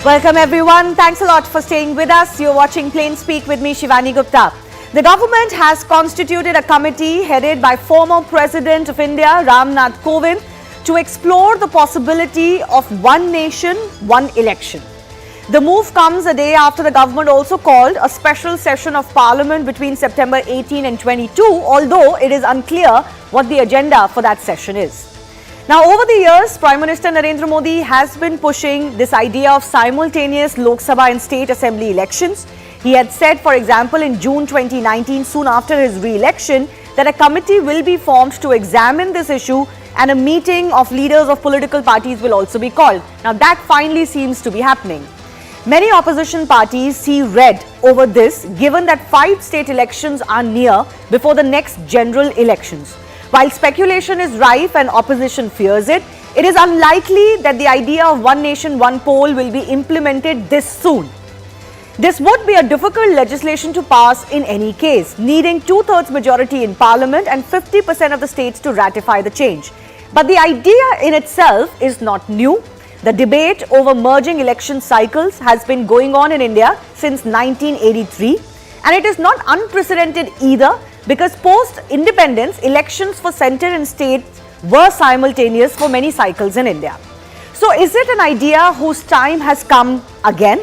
Welcome everyone. Thanks a lot for staying with us. You're watching Plain Speak with me, Shivani Gupta. The government has constituted a committee headed by former President of India, Ram Nath Kovind, to explore the possibility of one nation, one election. The move comes a day after the government also called a special session of Parliament between September 18 and 22, although it is unclear what the agenda for that session is. Now, over the years, Prime Minister Narendra Modi has been pushing this idea of simultaneous Lok Sabha and state assembly elections. He had said, for example, in June 2019, soon after his re-election, that a committee will be formed to examine this issue and a meeting of leaders of political parties will also be called. Now, that finally seems to be happening. Many opposition parties see red over this, given that 5 state elections are near before the next general elections. While speculation is rife and opposition fears it, it is unlikely that the idea of one nation, one poll will be implemented this soon. This would be a difficult legislation to pass in any case, needing 2/3 majority in Parliament and 50% of the states to ratify the change. But the idea in itself is not new. The debate over merging election cycles has been going on in India since 1983, and it is not unprecedented either, because post-independence, elections for centre and states were simultaneous for many cycles in India. So is it an idea whose time has come again?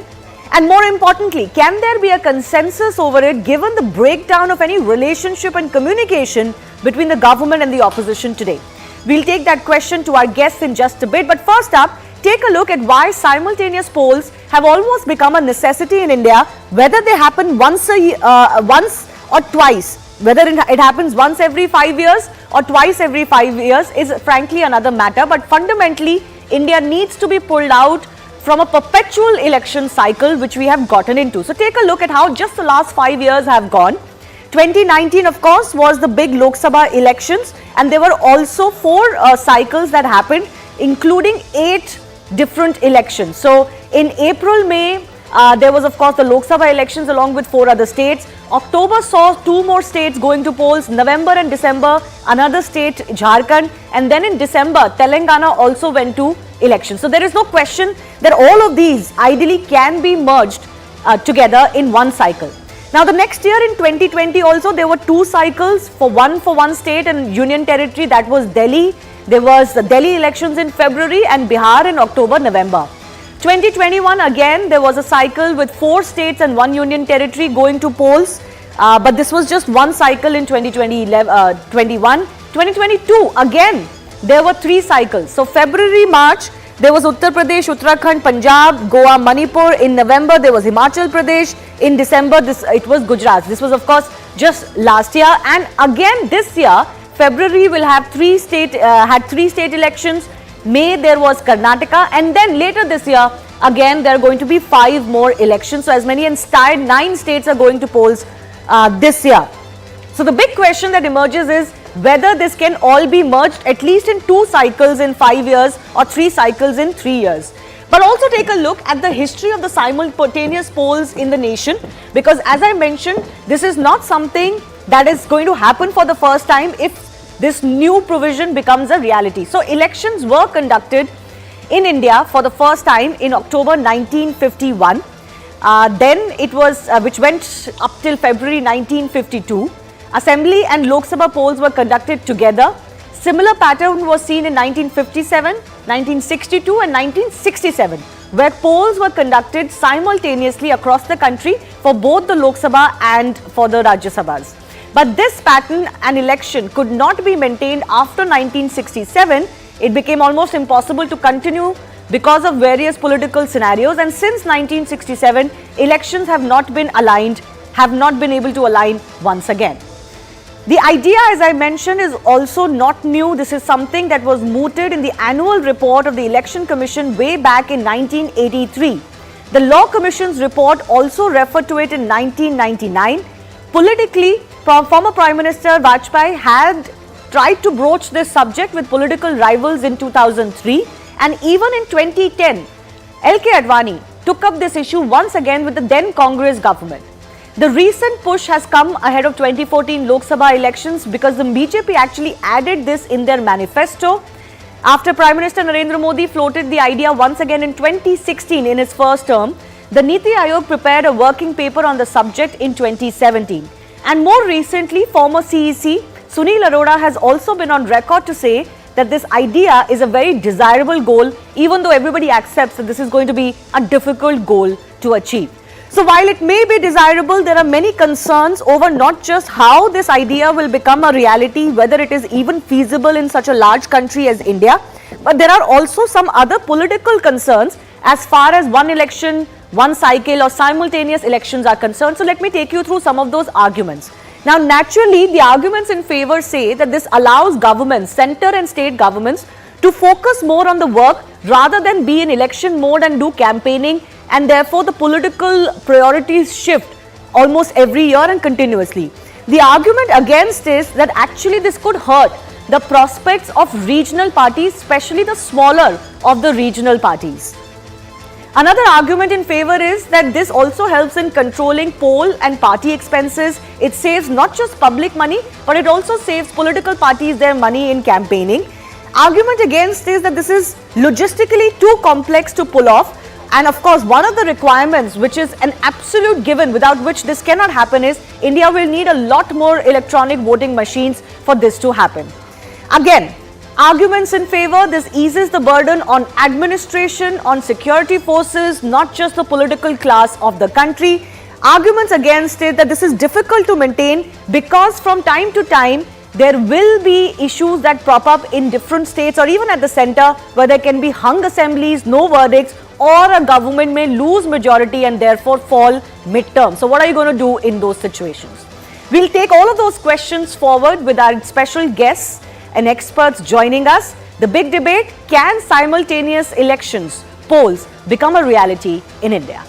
And more importantly, can there be a consensus over it given the breakdown of any relationship and communication between the government and the opposition today? We'll take that question to our guests in just a bit, but first up, take a look at why simultaneous polls have almost become a necessity in India, whether they happen once or twice. Whether it happens once every 5 years or twice every 5 years is frankly another matter, but fundamentally India needs to be pulled out from a perpetual election cycle which we have gotten into. So take a look at how just the last 5 years have gone. 2019 of course was the big Lok Sabha elections, and there were also 4 cycles that happened, including 8 different elections. So in April, May, there was of course the Lok Sabha elections along with 4 other states. October saw 2 more states going to polls. November and December, another state, Jharkhand, and then in December, Telangana also went to elections. So there is no question that all of these ideally can be merged together in one cycle. Now the next year in 2020 also there were 2 cycles, for one state and union territory, that was Delhi. There was the Delhi elections in February and Bihar in October, November. 2021 again there was a cycle with 4 states and 1 union territory going to polls, but this was just one cycle in 2021. 2022 again there were 3 cycles. So February, March there was Uttar Pradesh, Uttarakhand, Punjab, Goa, Manipur. In November there was Himachal Pradesh. In December it was Gujarat. This was of course just last year, and again this year February will have 3 state elections. May there was Karnataka, and then later this year again there are going to be 5 more elections. So as many as 9 states are going to polls this year. So the big question that emerges is whether this can all be merged at least in 2 cycles in 5 years or 3 cycles in 3 years. But also take a look at the history of the simultaneous polls in the nation, because as I mentioned, this is not something that is going to happen for the first time if this new provision becomes a reality. So elections were conducted in India for the first time in October 1951. Then it was, which went up till February 1952. Assembly and Lok Sabha polls were conducted together. Similar pattern was seen in 1957, 1962 and 1967, where polls were conducted simultaneously across the country for both the Lok Sabha and for the Rajya Sabhas. But this pattern and election could not be maintained after 1967. It became almost impossible to continue because of various political scenarios, and since 1967, elections have not been able to align once again. The idea, as I mentioned, is also not new. This is something that was mooted in the annual report of the Election Commission way back in 1983. The Law Commission's report also referred to it in 1999. Politically, former Prime Minister Vajpayee had tried to broach this subject with political rivals in 2003, and even in 2010, L.K. Advani took up this issue once again with the then Congress government. The recent push has come ahead of 2014 Lok Sabha elections because the BJP actually added this in their manifesto. After Prime Minister Narendra Modi floated the idea once again in 2016 in his first term, the Niti Aayog prepared a working paper on the subject in 2017. And more recently, former CEC Sunil Arora has also been on record to say that this idea is a very desirable goal, even though everybody accepts that this is going to be a difficult goal to achieve. So while it may be desirable, there are many concerns over not just how this idea will become a reality, whether it is even feasible in such a large country as India, but there are also some other political concerns as far as one election, one cycle or simultaneous elections are concerned. So let me take you through some of those arguments. Now naturally, the arguments in favor say that this allows governments, centre and state governments, to focus more on the work rather than be in election mode and do campaigning, and therefore the political priorities shift almost every year and continuously. The argument against is that actually this could hurt the prospects of regional parties, especially the smaller of the regional parties. Another argument in favor is that this also helps in controlling poll and party expenses. It saves not just public money, but it also saves political parties their money in campaigning. Argument against is that this is logistically too complex to pull off. And of course, one of the requirements, which is an absolute given without which this cannot happen, is India will need a lot more electronic voting machines for this to happen. Again, arguments in favor: this eases the burden on administration, on security forces, not just the political class of the country. Arguments against it that this is difficult to maintain because from time to time there will be issues that prop up in different states or even at the centre, where there can be hung assemblies, no verdicts, or a government may lose majority and therefore fall mid-term. So what are you going to do in those situations? We'll take all of those questions forward with our special guests and experts joining us. The big debate: can simultaneous elections, polls, become a reality in India?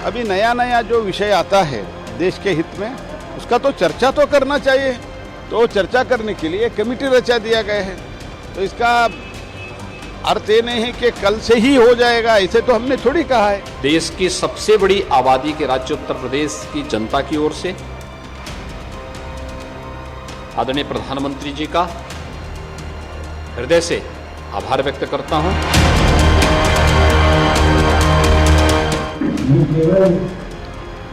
अभी नया नया जो विषय आता है देश के हित में, उसका तो चर्चा तो करना चाहिए। तो चर्चा करने के लिए कमेटी रचा दिया गया है। तो इसका अर्थ ये नहीं है कि कल से ही हो जाएगा, ऐसे तो हमने थोड़ी कहा है। देश की सबसे बड़ी आबादी के राज्य उत्तर प्रदेश की जनता की ओर से आदरणीय प्रधानमंत्री जी का हृदय से आभार व्यक्त करता हूं। केवल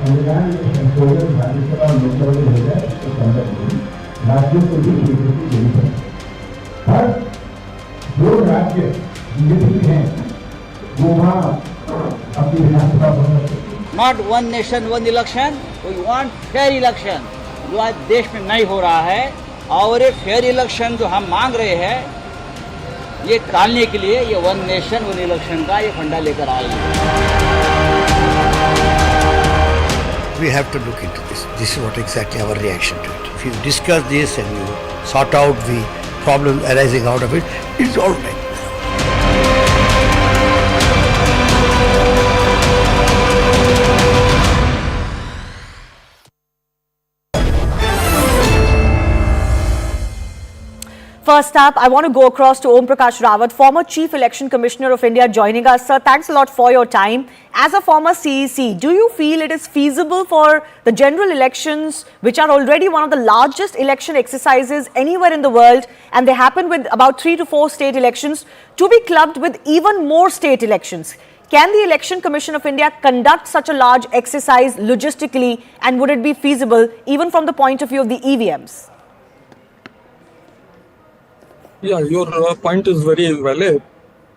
संविधान में संशोधन राज्यसभा और लोकसभा में भेजा है, इसको संदर्भ नहीं, राज्यों को भी स्वीकृति देनी पड़ेगी। पर जो राज्य बीजेपी हैं वो वहाँ अपनी विधानसभा बना सकते। Not one nation one election, we want fair election, जो आज देश में नहीं हो रहा है। और ये फेयर इलेक्शन जो हम मांग रहे हैं, ये टालने के लिए ये वन नेशन वन इलेक्शन का ये फंडा लेकर आए हैं। We have to look into this. This is what exactly our reaction to it. If you discuss this and you sort out the problem arising out of it, it's all right. First up, I want to go across to Om Prakash Rawat, former Chief Election Commissioner of India, joining us. Sir, thanks a lot for your time. As a former CEC, do you feel it is feasible for the general elections, which are already one of the largest election exercises anywhere in the world, and they happen with about 3 to 4 state elections, to be clubbed with even more state elections? Can the Election Commission of India conduct such a large exercise logistically, and would it be feasible even from the point of view of the EVMs? Yeah, your point is very valid,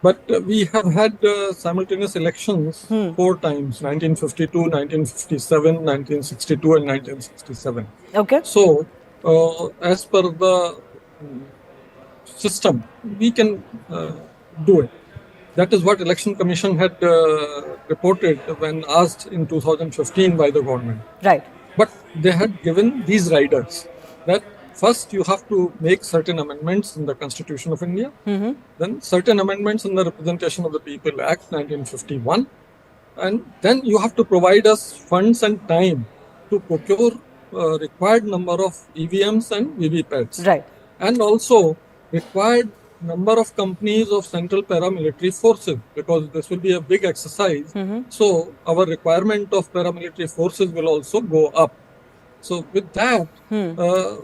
but we have had simultaneous elections 4 times: 1952, 1957, 1962 and 1967. Okay. So, as per the system, we can do it. That is what Election Commission had reported when asked in 2015 by the government. Right. But they had given these riders that first, you have to make certain amendments in the Constitution of India, then certain amendments in the Representation of the People Act 1951, and then you have to provide us funds and time to procure required number of EVMs and VVPATs. Right. And also required number of companies of central paramilitary forces, because this will be a big exercise. So our requirement of paramilitary forces will also go up. So with that,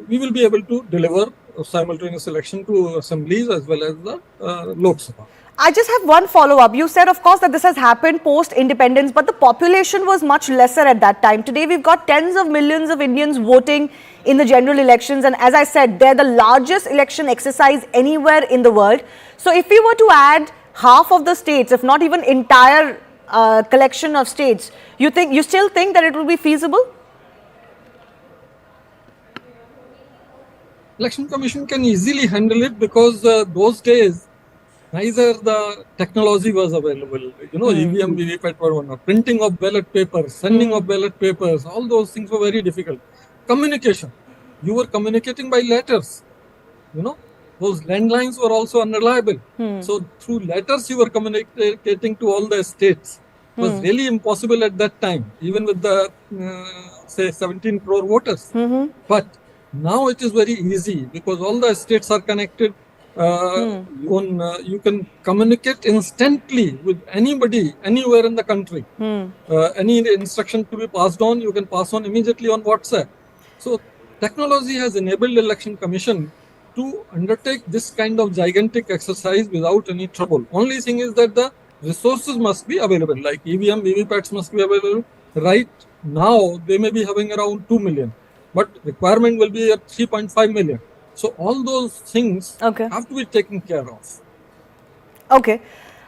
we will be able to deliver a simultaneous election to assemblies as well as the Lok Sabha. I just have one follow-up. You said, of course, that this has happened post-independence, but the population was much lesser at that time. Today, we've got tens of millions of Indians voting in the general elections. And as I said, they're the largest election exercise anywhere in the world. So if we were to add half of the states, if not even entire collection of states, you still think that it will be feasible? Election Commission can easily handle it, because those days, neither the technology was available. EVM, VVPAT were one. Printing of ballot papers, sending of ballot papers, all those things were very difficult. Communication. You were communicating by letters. Those landlines were also unreliable. So through letters you were communicating to all the states. It was really impossible at that time, even with the, say, 17 crore voters. But now it is very easy, because all the states are connected. You can communicate instantly with anybody, anywhere in the country. Any instruction to be passed on, you can pass on immediately on WhatsApp. So technology has enabled Election Commission to undertake this kind of gigantic exercise without any trouble. Only thing is that the resources must be available, like EVM, VVPATs must be available. Right now, they may be having around 2 million, but requirement will be at 3.5 million. So all those things have to be taken care of. Okay.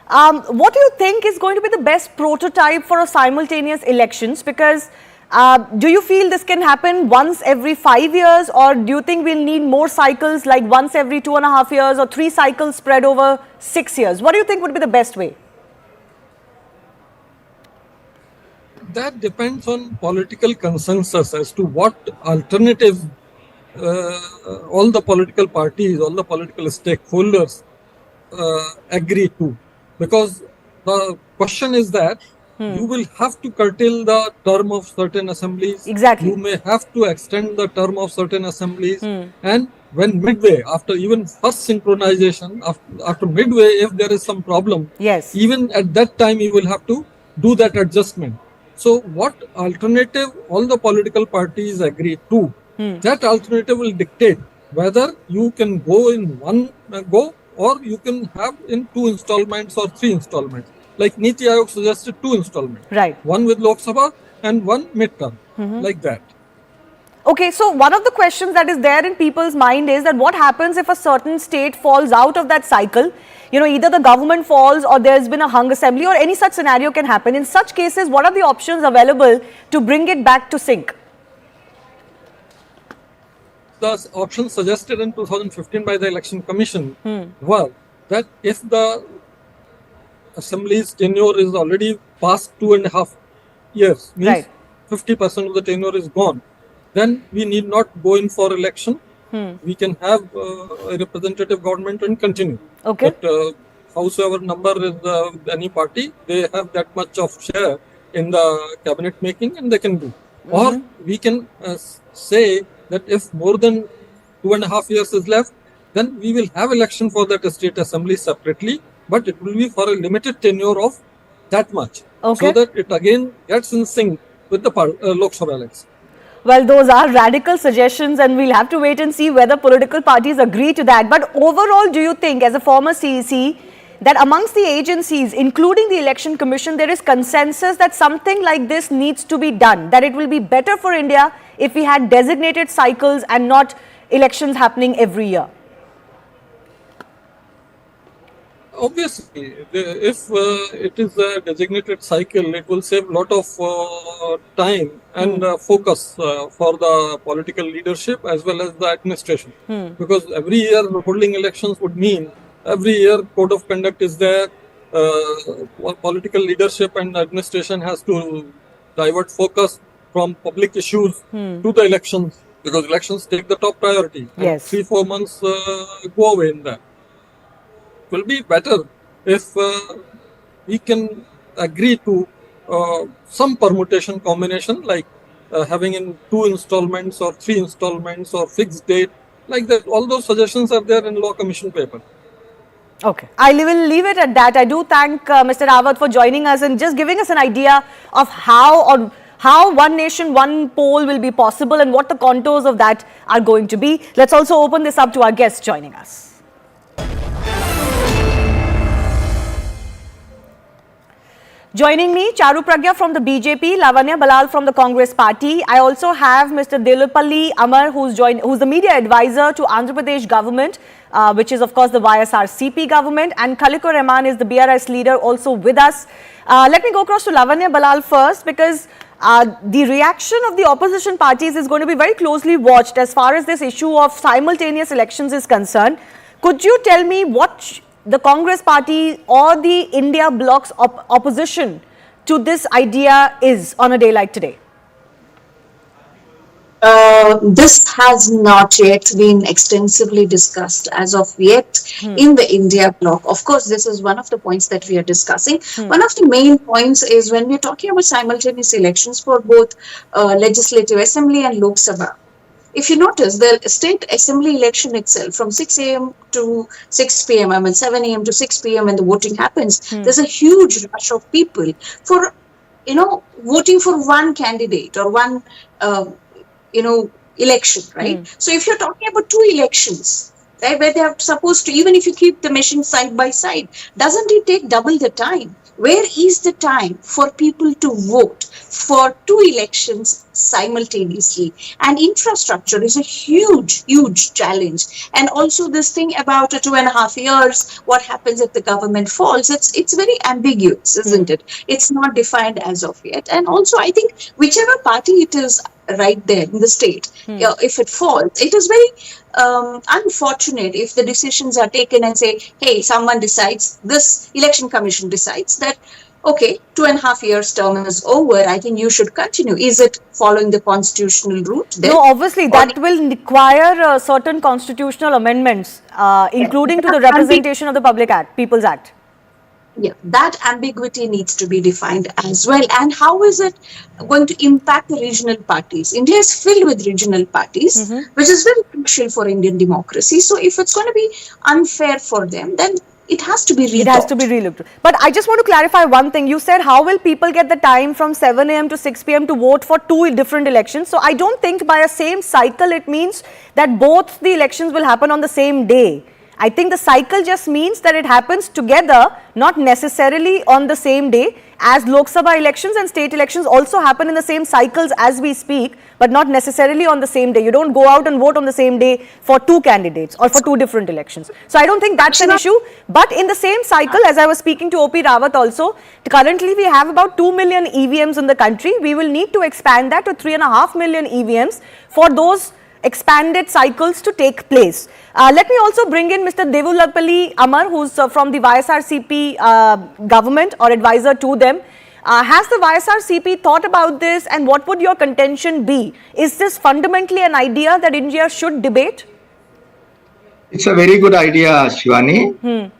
What do you think is going to be the best prototype for a simultaneous elections? Because do you feel this can happen once every 5 years, or do you think we'll need more cycles, like once every 2.5 years, or 3 cycles spread over 6 years? What do you think would be the best way? That depends on political consensus as to what alternative all the political parties, all the political stakeholders agree to. Because the question is that you will have to curtail the term of certain assemblies. Exactly. You may have to extend the term of certain assemblies. And when midway, after even first synchronization, after midway, if there is some problem, even at that time you will have to do that adjustment. So what alternative all the political parties agree to, that alternative will dictate whether you can go in one go, or you can have in 2 installments or 3 installments. Like Niti Aayog suggested 2 installments. Right. One with Lok Sabha and one midterm, like that. Okay, so one of the questions that is there in people's mind is that what happens if a certain state falls out of that cycle? Either the government falls, or there's been a hung assembly, or any such scenario can happen. In such cases, what are the options available to bring it back to sync? The options suggested in 2015 by the Election Commission were that if the Assembly's tenure is already past 2.5 years, means 50% of the tenure is gone, then we need not go in for election. We can have a representative government and continue. Okay. But howsoever number is any party, they have that much of share in the cabinet making, and they can do. Or we can say that if more than 2.5 years is left, then we will have election for that state assembly separately, but it will be for a limited tenure of that much, so that it again gets in sync with the Lok Sabha election. Well, those are radical suggestions, and we'll have to wait and see whether political parties agree to that. But overall, do you think, as a former CEC, that amongst the agencies, including the Election Commission, there is consensus that something like this needs to be done, that it will be better for India if we had designated cycles and not elections happening every year? Obviously, if it is a designated cycle, it will save a lot of time and focus for the political leadership as well as the administration. Because every year holding elections would mean every year code of conduct is there. Political leadership and administration has to divert focus from public issues to the elections, because elections take the top priority. Yes. 3-4 months go away in that. It will be better if we can agree to some permutation combination, like having in 2 installments or 3 installments or fixed date, like that. All those suggestions are there in law commission paper. Okay, I will leave it at that. I do thank Mr. Rawat for joining us and just giving us an idea of how one nation, one poll will be possible and what the contours of that are going to be. Let's also open this up to our guests joining us. Joining me, Charu Pragya from the BJP, Lavanya Balal from the Congress Party. I also have Mr. Delupalli Amar, who's the media advisor to Andhra Pradesh government, which is of course the YSRCP government, and Khaliko Rahman is the BRS leader, also with us. Let me go across to Lavanya Balal first, because the reaction of the opposition parties is going to be very closely watched as far as this issue of simultaneous elections is concerned. Could you tell me what the Congress party or the India bloc's opposition to this idea is on a day like today? This has not yet been extensively discussed as of yet in the India bloc. Of course, this is one of the points that we are discussing. One of the main points is when we're talking about simultaneous elections for both Legislative Assembly and Lok Sabha. If you notice, the state assembly election itself, from 6 a.m. to 6 p.m., I mean 7 a.m. to 6 p.m. when the voting happens, there's a huge rush of people for, voting for one candidate or one, election, right? So if you're talking about 2 elections, right, where they are supposed to, even if you keep the machines side by side, doesn't it take double the time? Where is the time for people to vote for 2 elections simultaneously? And infrastructure is a huge challenge. And also this thing about 2.5 years, what happens if the government falls? It's very ambiguous, isn't it? It's not defined as of yet. And also I think whichever party it is right there in the state, if it falls, it is very unfortunate if the decisions are taken and say, hey, someone decides, this election commission decides that, okay, 2.5 years term is over, I think you should continue. Is it following the constitutional route? No, obviously that will require certain constitutional amendments, including to the Representation of the People's Act. Yeah, that ambiguity needs to be defined as well. And how is it going to impact the regional parties? India is filled with regional parties, which is very crucial for Indian democracy. So if it's going to be unfair for them, then it has to be relooked. It has to be relooked. But I just want to clarify one thing. You said, how will people get the time from 7 a.m. to 6 p.m. to vote for 2 different elections? So I don't think by a same cycle, it means that both the elections will happen on the same day. I think the cycle just means that it happens together, not necessarily on the same day, as Lok Sabha elections and state elections also happen in the same cycles as we speak, but not necessarily on the same day. You don't go out and vote on the same day for 2 candidates or for 2 different elections. So I don't think that's an issue. But in the same cycle, as I was speaking to O.P. Rawat also, currently we have about 2 million EVMs in the country. We will need to expand that to 3.5 million EVMs for those expanded cycles to take place. Let me also bring in Mr. Delupalli Amar, who's from the YSRCP government or advisor to them. Has the YSRCP thought about this, and what would your contention be? Is this fundamentally an idea that India should debate? It's a very good idea, Shivani.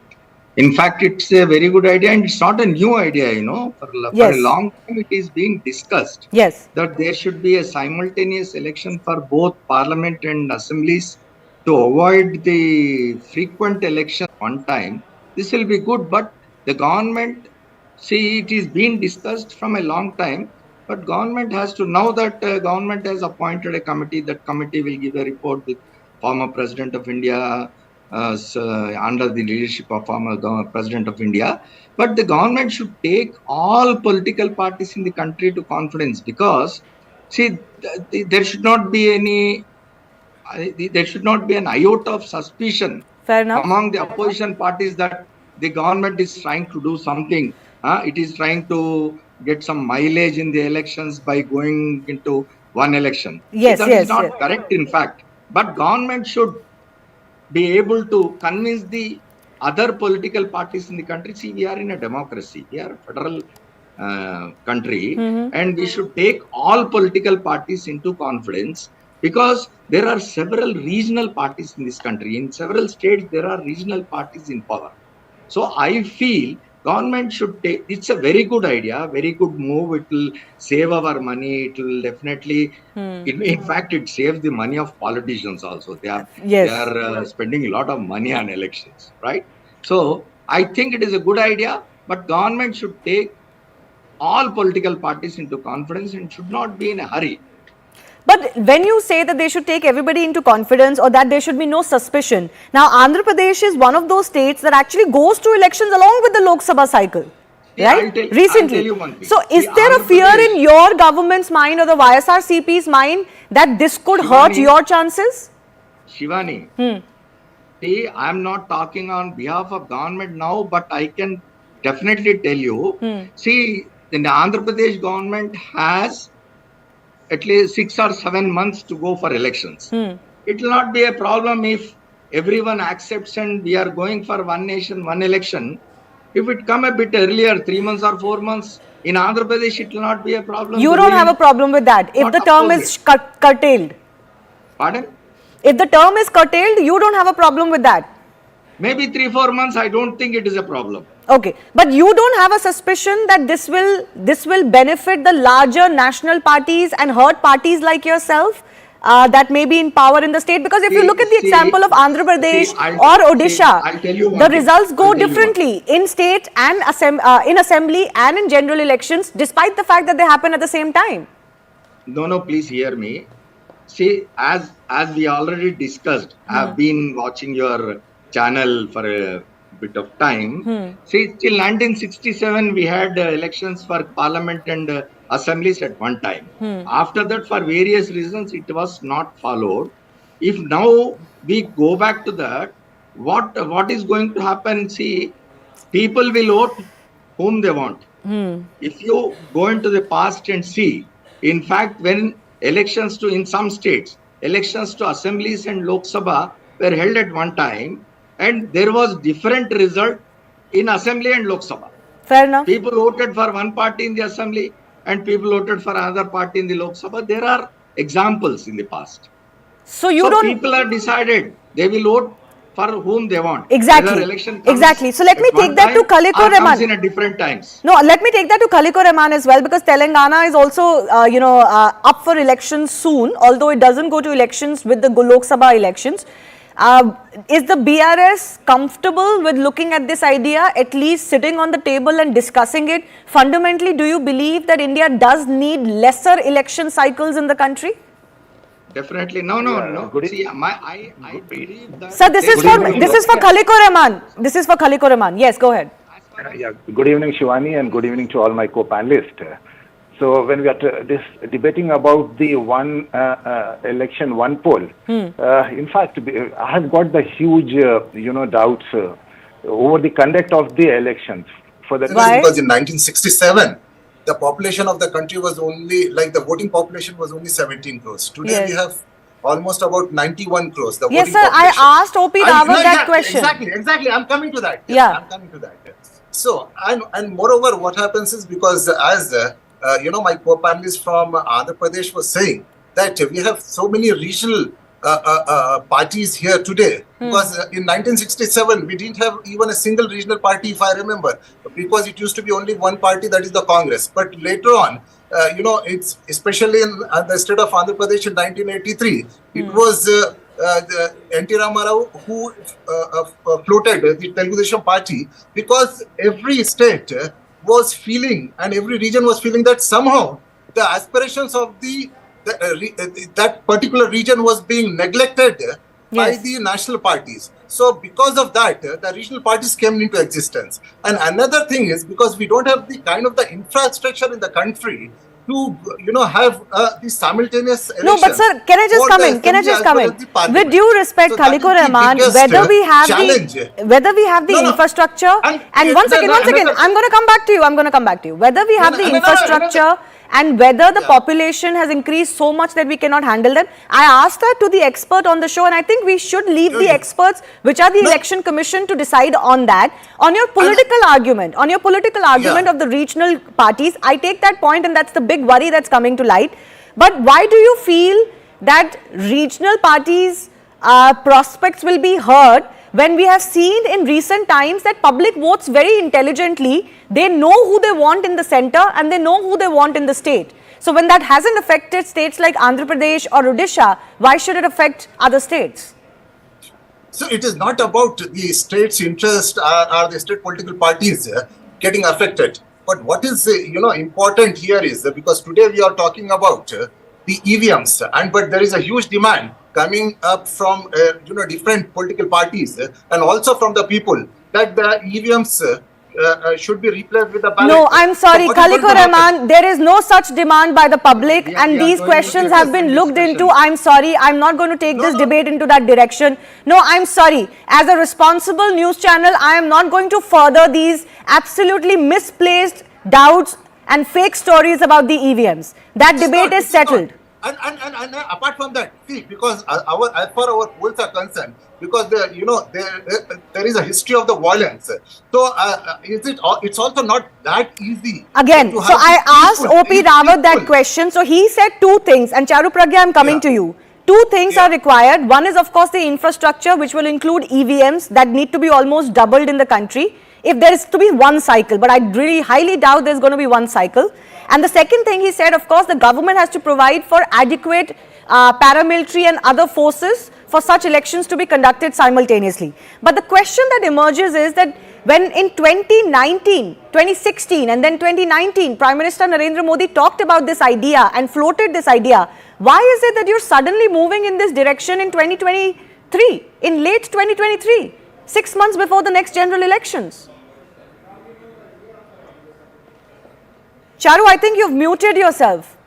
In fact, it's a very good idea, and it's not a new idea, For a long time it is being discussed. Yes. That there should be a simultaneous election for both parliament and assemblies to avoid the frequent election one time. This will be good, but the government, see, it is being discussed from a long time, but government has to, now that government has appointed a committee, that committee will give a report with former President of India, under the leadership of former President of India. But the government should take all political parties in the country to confidence, because, see, there should not be an iota of suspicion among the opposition parties that the government is trying to do something. It is trying to get some mileage in the elections by going into one election. Yes, that is not correct, in fact. But government should be able to convince the other political parties in the country. See, we are in a democracy. We are a federal country, and we should take all political parties into confidence, because there are several regional parties in this country. In several states, there are regional parties in power. So I feel government should take, it's a very good idea, very good move. It will save our money. It will definitely, in fact, it saves the money of politicians also. They are spending a lot of money on elections, right? So I think it is a good idea, but government should take all political parties into confidence and should not be in a hurry. But when you say that they should take everybody into confidence or that there should be no suspicion, now Andhra Pradesh is one of those states that actually goes to elections along with the Lok Sabha cycle, right? Recently. So is there a fear in your government's mind or the YSRCP's mind that this could hurt your chances? Shivani, see, I am not talking on behalf of government now, but I can definitely tell you, see, the Andhra Pradesh government has at least 6 or 7 months to go for elections. It will not be a problem if everyone accepts and we are going for one nation, one election. If it come a bit earlier, 3 months or 4 months, in Andhra Pradesh, it will not be a problem. You don't have a problem with that if the term is curtailed? Pardon? If the term is curtailed, you don't have a problem with that? Maybe 3-4 months, I don't think it is a problem. Okay, but you don't have a suspicion that this will benefit the larger national parties and hurt parties like yourself that may be in power in the state? Because if you look at the example of Andhra Pradesh or Odisha, the results go differently in state and in assembly and in general elections, despite the fact that they happen at the same time. No, please hear me. See, as we already discussed, I have been watching your channel for a bit of time. See, till 1967 we had elections for parliament and assemblies at one time. After that, for various reasons, it was not followed. If now we go back to that, what is going to happen? See, people will vote whom they want. If you go into the past and see, in fact, when elections to, in some states, elections to assemblies and Lok Sabha were held at one time, and there was different result in assembly and Lok Sabha. Fair enough. People voted for one party in the assembly and people voted for another party in the Lok Sabha. There are examples in the past. So people are decided they will vote for whom they want. Exactly. Exactly. So let me take that to Kaliko Rahman. In a different times. No, let me take that to Kaliko Rahman as well, because Telangana is also, up for elections soon, although it doesn't go to elections with the Lok Sabha elections. Is the BRS comfortable with looking at this idea, at least sitting on the table and discussing it? Fundamentally, do you believe that India does need lesser election cycles in the country? Definitely. No. See, I believe that... Sir, this is for Kaliko Rahman. This is for Kaliko Rahman. Yes, go ahead. Good evening, Shivani, and good evening to all my co-panelists. So when we are debating about the one election, one poll, in fact, I have got the huge, doubts over the conduct of the elections. Because in 1967, the population of the country was only, the voting population was only 17 crores. Today we have almost about 91 crores. The yes, sir, population. I asked O.P. Rawat that question. Exactly. I'm coming to that. Yes, I'm coming to that. So, and moreover, what happens is, because as my co-panelist from Andhra Pradesh was saying that we have so many regional parties here today. Because in 1967, we didn't have even a single regional party, if I remember, because it used to be only one party, that is the Congress. But later on, it's especially in the state of Andhra Pradesh in 1983, it was N.T. Ramarao who floated the Telugu Desam party, because every state was feeling and every region was feeling that somehow the aspirations of that particular region was being neglected by the national parties. So because of that, the regional parties came into existence. And another thing is, because we don't have the kind of the infrastructure in the country to have the simultaneous elections. No, but sir, can I just come in? With due respect, Kaliko Rahman, whether we have the infrastructure, and one second, I'm going to come back to you. Whether we have the infrastructure and whether the population has increased so much that we cannot handle them. I asked that to the expert on the show, and I think we should leave the experts, which are the Election Commission, to decide on that. On your political argument, of the regional parties, I take that point, and that's the big worry that's coming to light. But why do you feel that regional parties' prospects will be hurt when we have seen in recent times that public votes very intelligently. They know who they want in the center and they know who they want in the state. So when that hasn't affected states like Andhra Pradesh or Odisha, why should it affect other states? So it is not about the state's interest or the state political parties getting affected. But what is important here is because today we are talking about the EVMs, but there is a huge demand coming up from different political parties and also from the people that the EVMs should be replaced with the ballot. No, I'm sorry, Khaliqur Rahman, there is no such demand by the public and these questions have been looked into. I'm sorry, I'm not going to take this debate into that direction. No, I'm sorry. As a responsible news channel, I am not going to further these absolutely misplaced doubts and fake stories about the EVMs. That debate is settled. And apart from that, see, because as far our polls are concerned, because there is a history of the violence. So it's also not that easy. Again, so I asked O.P. Rawat that question. So he said two things, and Charu Pragya, I'm coming to you. Two things are required. One is, of course, the infrastructure, which will include EVMs that need to be almost doubled in the country. If there is to be one cycle, but I really highly doubt there's going to be one cycle. And the second thing he said, of course, the government has to provide for adequate paramilitary and other forces for such elections to be conducted simultaneously. But the question that emerges is that when in 2019, 2016 and then 2019, Prime Minister Narendra Modi talked about this idea and floated this idea, why is it that you're suddenly moving in this direction in 2023, in late 2023, 6 months before the next general elections? Charu, I think you've muted yourself.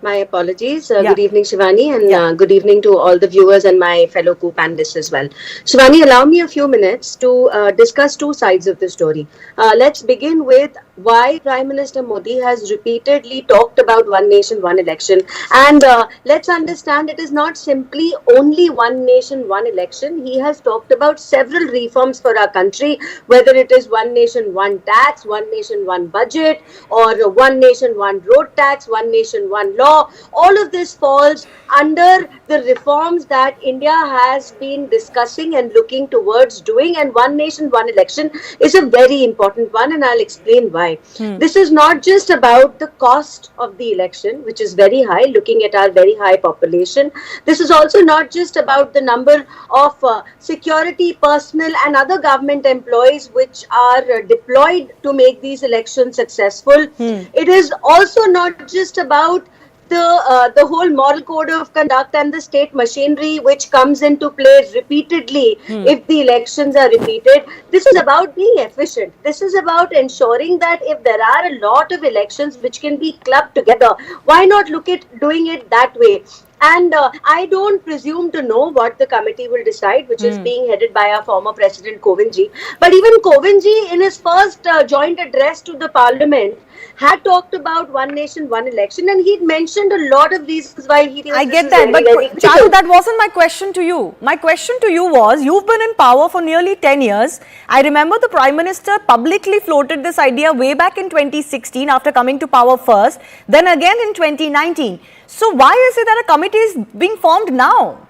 My apologies. Good evening, Shivani, and good evening to all the viewers and my fellow co-panelists as well. Shivani, allow me a few minutes to discuss two sides of the story. Let's begin with why Prime Minister Modi has repeatedly talked about one nation, one election. And let's understand it is not simply only one nation, one election. He has talked about several reforms for our country, whether it is one nation, one tax, one nation, one budget, or one nation, one road tax, one nation, one law. All of this falls under the reforms that India has been discussing and looking towards doing, and one nation, one election is a very important one, and I'll explain why. This is not just about the cost of the election, which is very high, looking at our very high population. This is also not just about the number of security personnel and other government employees which are deployed to make these elections successful. It is also not just about the whole moral code of conduct and the state machinery which comes into play repeatedly if the elections are repeated. This is about being efficient. This is about ensuring that if there are a lot of elections which can be clubbed together, why not look at doing it that way? And I don't presume to know what the committee will decide, which is being headed by our former President Kovindji. But even Kovindji, in his first joint address to the Parliament, had talked about one nation, one election, and he'd mentioned a lot of reasons why he feels I get that, but Charu, that wasn't my question to you. My question to you was, you've been in power for nearly 10 years. I remember the Prime Minister publicly floated this idea way back in 2016 after coming to power first, then again in 2019. So why is it that a committee is being formed now?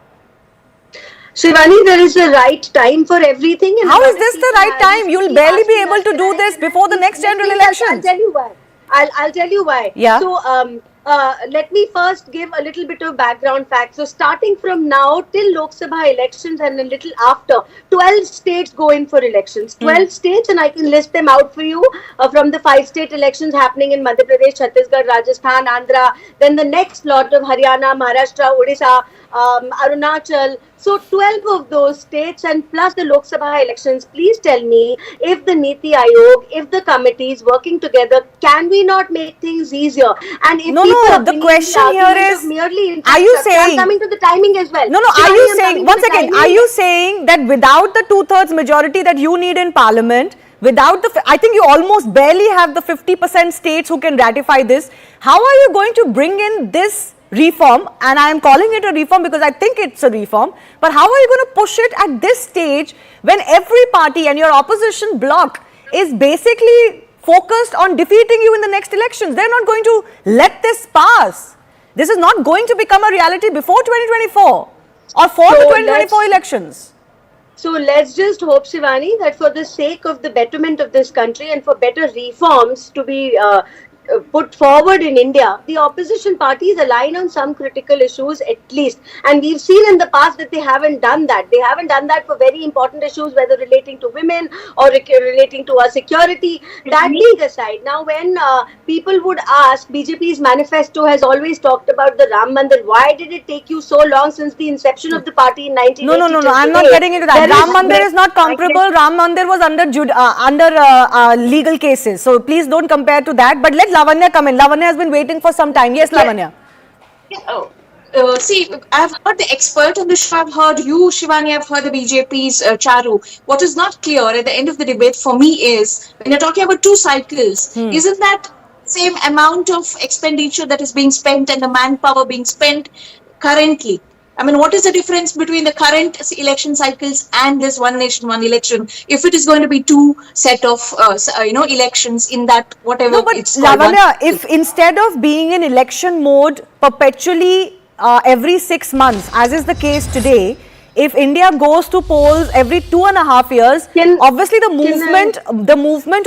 Shivani, there is a right time for everything. And how is this the right time? You'll barely be able to do this before the next general elections. I'll tell you why. I'll tell you why. Yeah. So, let me first give a little bit of background facts. So, starting from now till Lok Sabha elections and a little after, 12 states go in for elections. 12 states, and I can list them out for you from the 5 state elections happening in Madhya Pradesh, Chhattisgarh, Rajasthan, Andhra, then the next lot of Haryana, Maharashtra, Odisha, Arunachal. So 12 of those states and plus the Lok Sabha elections, please tell me if the Niti Aayog, if the committees working together, can we not make things easier? And if the question here is, are you saying, I'm coming to the timing as well. Are you saying, once again, are you saying that without the 2/3 majority that you need in Parliament, without the, I think you almost barely have the 50% states who can ratify this, how are you going to bring in this reform? And I am calling it a reform because I think it's a reform, but how are you going to push it at this stage when every party and your opposition bloc is basically focused on defeating you in the next elections? They're not going to let this pass. This is not going to become a reality before 2024 or for the 2024 elections. So let's just hope, Shivani, that for the sake of the betterment of this country and for better reforms to be put forward in India, the opposition parties align on some critical issues at least. And we've seen in the past that they haven't done that. They haven't done that for very important issues, whether relating to women or relating to our security. That being aside, now when people would ask, BJP's manifesto has always talked about the Ram Mandir. Why did it take you so long since the inception of the party in 1980? No. I'm not getting into that. Ram Mandir is not comparable. Ram Mandir was under legal cases. So please don't compare to that. But let Lavanya come in. Lavanya has been waiting for some time. Yes, Lavanya. See, I've heard the expert on the show, I've heard you, Shivani, I've heard the BJP's Charu. What is not clear at the end of the debate for me is, when you're talking about 2 cycles, isn't that same amount of expenditure that is being spent and the manpower being spent currently? I mean, what is the difference between the current election cycles and this one nation, one election? If it is going to be 2 set of, elections in that whatever. No, but Lavanya, if instead of being in election mode perpetually every 6 months, as is the case today, if India goes to polls every 2.5 years, obviously the movement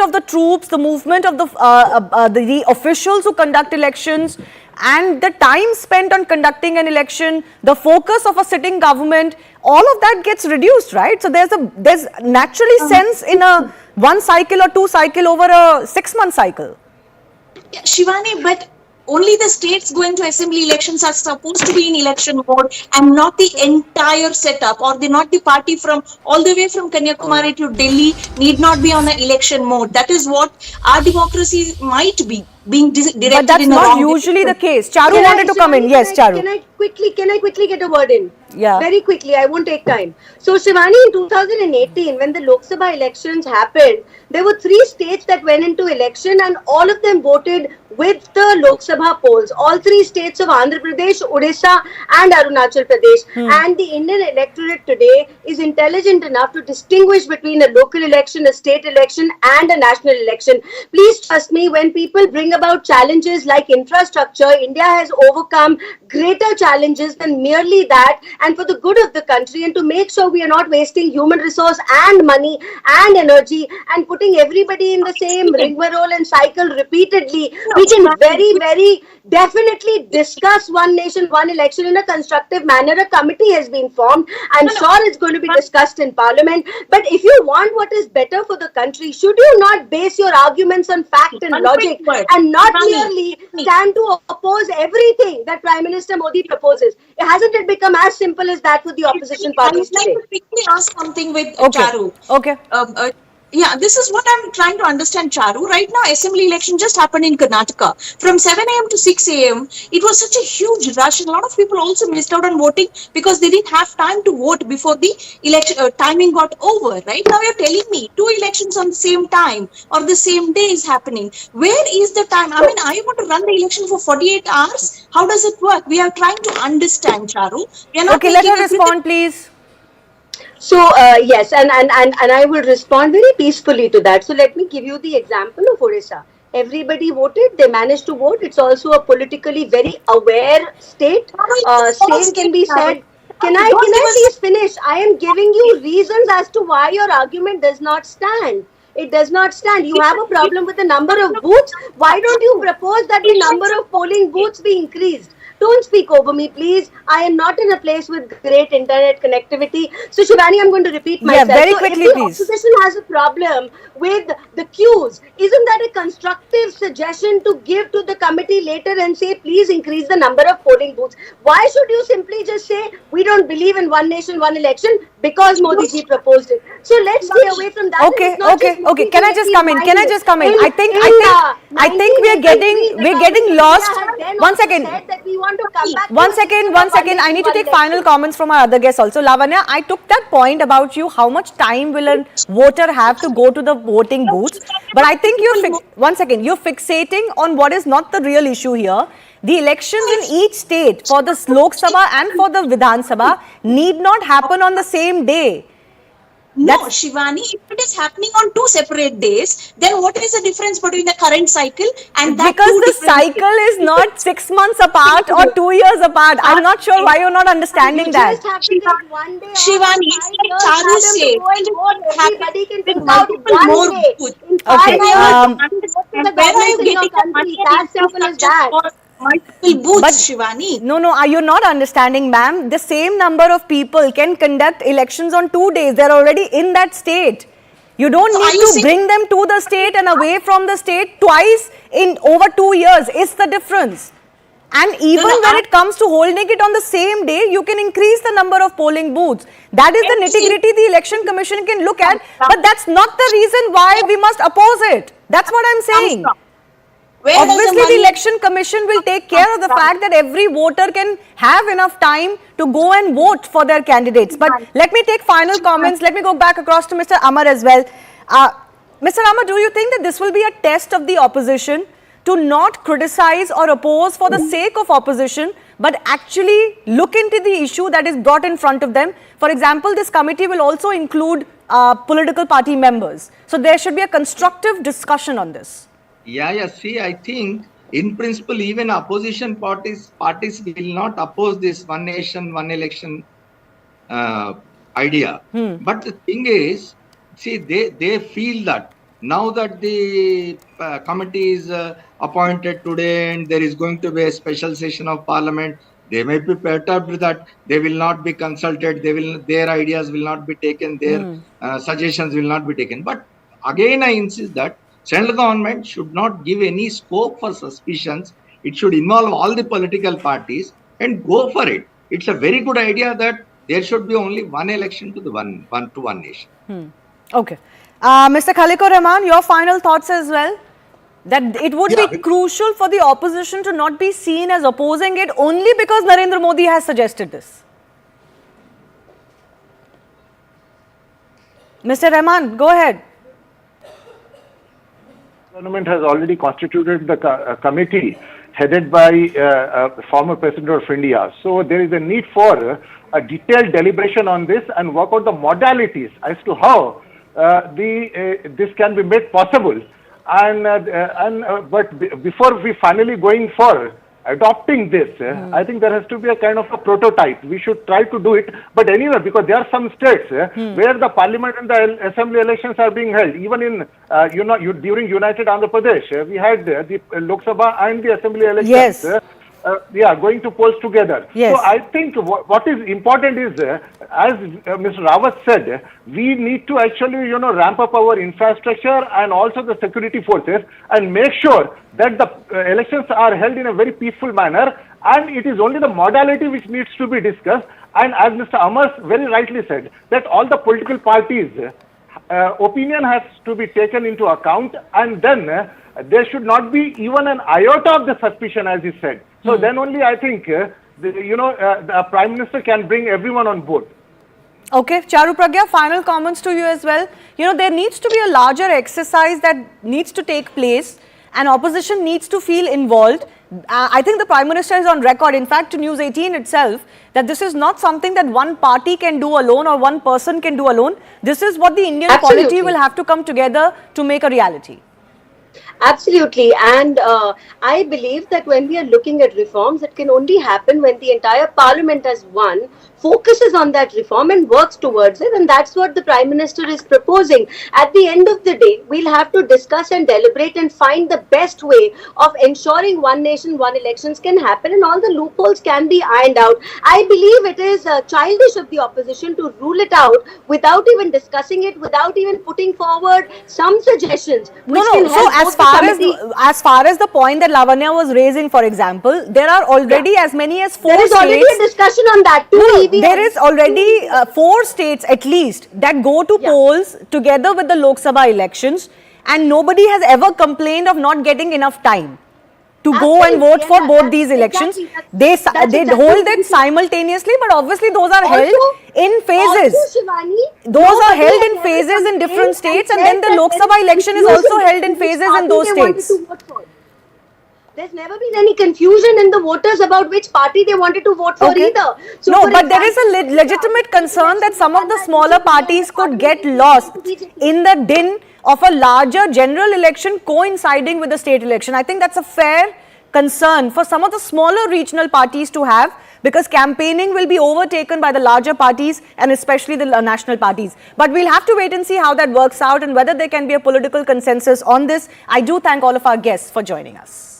of the troops, the movement of the officials who conduct elections, and the time spent on conducting an election, the focus of a sitting government, all of that gets reduced, right? So there's naturally sense in a 1 cycle or 2 cycle over a 6-month cycle. Yeah, Shivani, but only the states going to assembly elections are supposed to be in election mode and not the entire setup, or not the party from all the way from Kanyakumari to Delhi need not be on the election mode. That is what our democracy might be being directed. But that's not usually the case. Charu wanted to come in. Yes, Charu. Can I quickly get a word in? Yeah. Very quickly. I won't take time. So, Shivani, in 2018, when the Lok Sabha elections happened, there were 3 states that went into election and all of them voted with the Lok Sabha polls. All 3 states of Andhra Pradesh, Odisha and Arunachal Pradesh. And the Indian electorate today is intelligent enough to distinguish between a local election, a state election and a national election. Please trust me, when people bring about challenges like infrastructure, India has overcome greater challenges than merely that, and for the good of the country and to make sure we are not wasting human resource and money and energy and putting everybody in the same rigmarole and cycle repeatedly, we can very, very definitely discuss one nation, one election in a constructive manner. A committee has been formed. I'm sure it's going to be discussed in Parliament. But if you want what is better for the country, should you not base your arguments on fact and logic and not merely stand to oppose everything that Prime Minister Modi proposes? Hasn't it become as simple as that for the opposition parties today? I would like to quickly ask something with Charu. Okay. Yeah, this is what I'm trying to understand, Charu. Right now, assembly election just happened in Karnataka. From 7 a.m. to 6 a.m., it was such a huge rush. And a lot of people also missed out on voting because they didn't have time to vote before the election timing got over. Right now, you're telling me 2 elections on the same time or the same day is happening. Where is the time? I mean, are you going to run the election for 48 hours? How does it work? We are trying to understand, Charu. Okay, let her respond, please. So, yes, and I will respond very peacefully to that. So, let me give you the example of Odisha. Everybody voted, they managed to vote. It's also a politically very aware state. Same can be said. Can I please finish? I am giving you reasons as to why your argument does not stand. It does not stand. You have a problem with the number of booths. Why don't you propose that the number of polling booths be increased? Don't speak over me, please. I am not in a place with great internet connectivity. So, Shivani, I'm going to repeat myself. Yeah, very quickly, if the please. opposition has a problem with the queues, isn't that a constructive suggestion to give to the committee later and say, please increase the number of polling booths? Why should you simply just say, we don't believe in one nation, one election because Modi ji proposed it? So, let's stay away from that. Okay. Can I just come in? I think we're getting lost. One second. One second. I need to take final comments from our other guests also. Lavanya, I took that point about you. How much time will a voter have to go to the voting booths? But I think you're fixating on what is not the real issue here. The elections in each state for the Lok Sabha and for the Vidhan Sabha need not happen on the same day. No, Shivani, if it is happening on 2 separate days, then what is the difference between the current cycle and that? Because the cycle is not 6 months apart or 2 years apart. I'm not sure why you're not understanding that. Shivani, it's like Charu said, everybody can with pick out multiple one more day. booths. Okay. Where are you getting the money and infrastructure for multiple booths, Shivani? No, you're not understanding, ma'am. The same number of people can conduct elections on 2 days. They're already in that state. You don't need to bring them to the state and away from the state twice in over 2 years. It's the difference. And even when it comes to holding it on the same day, you can increase the number of polling booths. That is the nitty-gritty the election commission can look at. But that's not the reason why we must oppose it. That's what I'm saying. Obviously, the election commission will take care of the fact that every voter can have enough time to go and vote for their candidates. But let me take final comments. Let me go back across to Mr. Amar as well. Mr. Amar, do you think that this will be a test of the opposition to not criticize or oppose for the sake of opposition, but actually look into the issue that is brought in front of them? For example, this committee will also include political party members. So there should be a constructive discussion on this. Yeah. See, I think in principle, even opposition parties will not oppose this one nation, one election idea. But the thing is, see, they feel that now that the committee is appointed today and there is going to be a special session of parliament, they may be perturbed that they will not be consulted, their ideas will not be taken, their suggestions will not be taken. But again, I insist that central government should not give any scope for suspicions. It should involve all the political parties and go for it. It's a very good idea that there should be only one election to the one nation. Okay. Mr. Khalikur Rahman, your final thoughts as well? That it would be crucial for the opposition to not be seen as opposing it only because Narendra Modi has suggested this. Mr. Rahman, go ahead. Government has already constituted the committee headed by former President of India. So there is a need for a detailed deliberation on this and work out the modalities as to how this can be made possible. But before we finally going for adopting this, I think there has to be a kind of a prototype. We should try to do it. But anyway, because there are some states where the parliament and the assembly elections are being held. Even in, during United Andhra Pradesh, we had the Lok Sabha and the assembly elections. Yes. Going to polls together. Yes. So I think what is important is, as Mr. Rawat said, we need to actually, ramp up our infrastructure and also the security forces and make sure that the elections are held in a very peaceful manner, and it is only the modality which needs to be discussed. And as Mr. Amar very rightly said, that all the political parties' opinion has to be taken into account, and then there should not be even an iota of the suspicion, as he said. So then only I think, the Prime Minister can bring everyone on board. Okay, Charu Pragya, final comments to you as well. There needs to be a larger exercise that needs to take place, and opposition needs to feel involved. I think the Prime Minister is on record, in fact, to News 18 itself, that this is not something that one party can do alone or one person can do alone. This is what the Indian polity will have to come together to make a reality. Absolutely. And I believe that when we are looking at reforms, it can only happen when the entire parliament as one focuses on that reform and works towards it. And that's what the Prime Minister is proposing. At the end of the day, we'll have to discuss and deliberate and find the best way of ensuring one nation, one elections can happen and all the loopholes can be ironed out. I believe it is childish of the opposition to rule it out without even discussing it, without even putting forward some suggestions. So as far as the point that Lavanya was raising, for example, there are already as many as 4 states. There is already a discussion on that too. There is already 4 states at least that go to polls together with the Lok Sabha elections, and nobody has ever complained of not getting enough time to go and vote for both these elections. They hold it simultaneously, but obviously those are held in phases. Those are held in phases in different states, and then the Lok Sabha election is also held in phases in those states. There's never been any confusion in the voters about which party they wanted to vote for either. So no, but there is a legitimate concern that some of the smaller parties could get lost in the din of a larger general election coinciding with the state election. I think that's a fair concern for some of the smaller regional parties to have, because campaigning will be overtaken by the larger parties and especially the national parties. But we'll have to wait and see how that works out and whether there can be a political consensus on this. I do thank all of our guests for joining us.